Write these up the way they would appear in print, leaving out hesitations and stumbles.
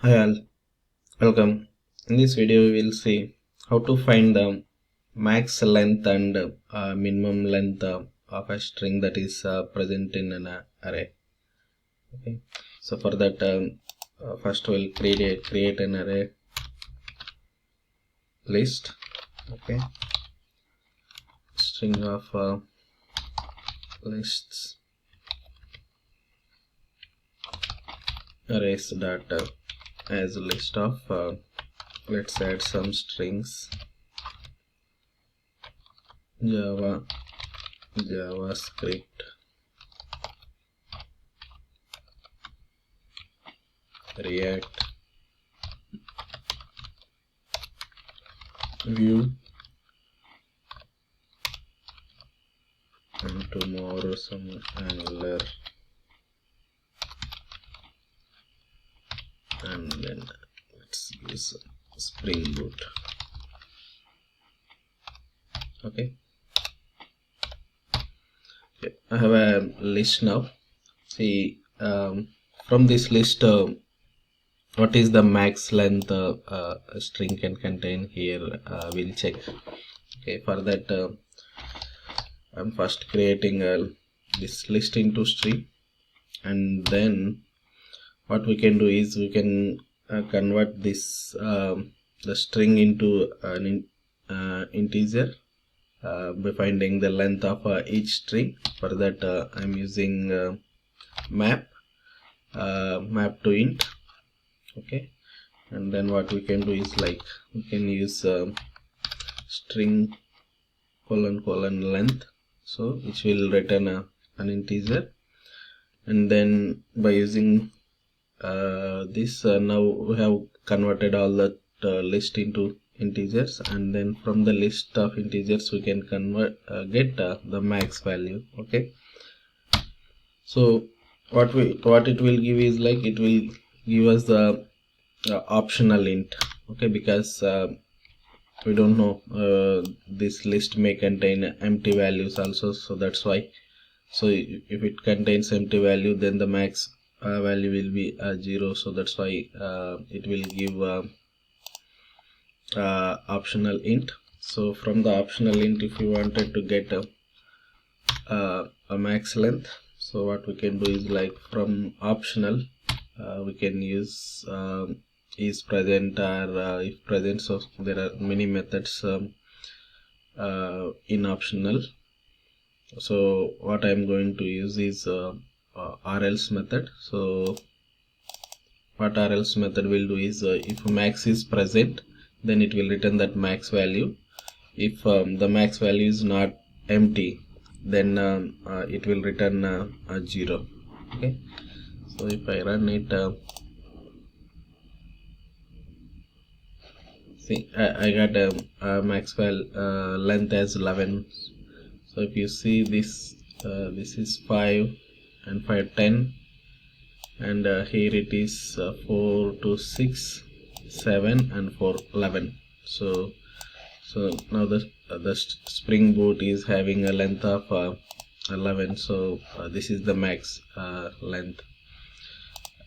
Hi all, welcome. In this video we will see how to find the max length and minimum length of a string that is present in an array. Okay, so for that first we'll create an array list. Okay, string of lists arrays dot as a list of let's add some strings JavaScript, React, Vue, and tomorrow some Angular, and then let's use Spring Boot. Okay, I have a list now. See, from this list what is the max length a string can contain here, we'll check. Okay, for that I'm first creating this list into string, and then what we can do is we can convert this the string into an integer by finding the length of each string. For that I'm using map to int. Okay, and then what we can do is like we can use string : length, so which will return an integer, and then by using this now we have converted all that list into integers, and then from the list of integers we can convert get the max value. Okay, so what it will give is like it will give us the optional int. Okay, because we don't know this list may contain empty values also, so that's why. So if it contains empty value, then the max value will be 0, so that's why it will give optional int. So from the optional int, if you wanted to get a max length, so what we can do is like from optional we can use is present or if present. So there are many methods in optional. So what I'm going to use is or else method. So what or else method will do is if max is present, then it will return that max value. If the max value is not empty, then it will return a 0. Okay, so if I run it, see I got a max length as 11. So if you see this, this is 5 and 5 10, and here it is 4 to 6 7 and 4 11. So now the Spring Boot is having a length of 11. So this is the max length.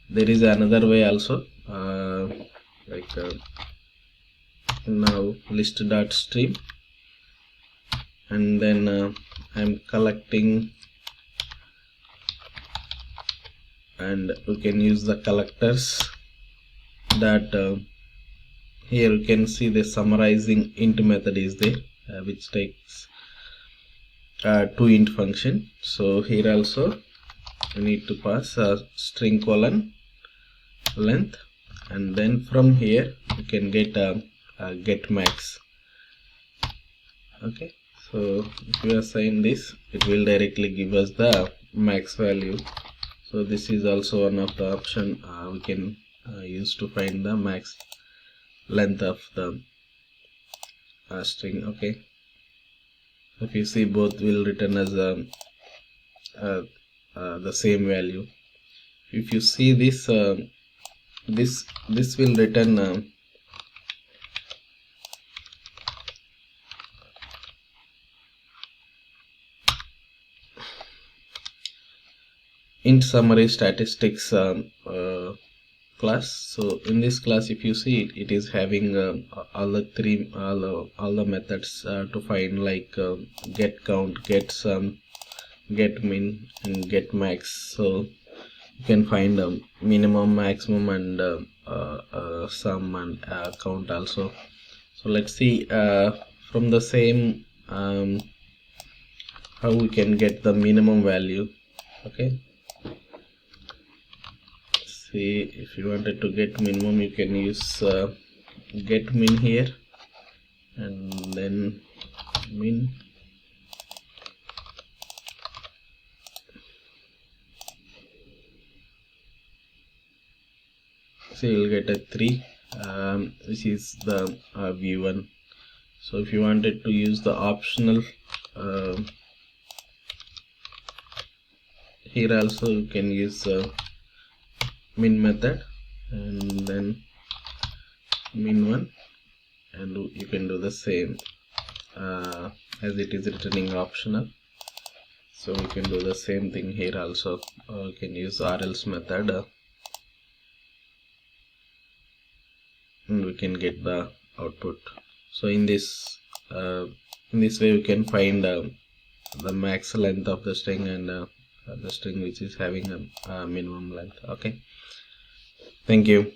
There is another way also, like now list.stream, and then I'm collecting, and we can use the collectors that here you can see the summarizing int method is there, which takes to int function. So here also we need to pass string : length, and then from here you can get get max. Okay, so if you assign this, it will directly give us the max value. So this is also one of the option we can use to find the max length of the string. Okay, if you see, both will return as the same value. If you see this, this will return int summary statistics class. So in this class, if you see it, it is having all the methods to find, like get count, get sum, get min, and get max. So you can find minimum, maximum, and sum and count also. So let's see from the same how we can get the minimum value. Okay, see, if you wanted to get minimum, you can use get min here, and then min. So you'll get a 3, which is the v1. So if you wanted to use the optional, here also you can use min method, and then min1, and you can do the same as it is returning optional. So we can do the same thing here also. You can use RLs method, and we can get the output. So in this way we can find the max length of the string, and the string which is having a minimum length. Okay, thank you.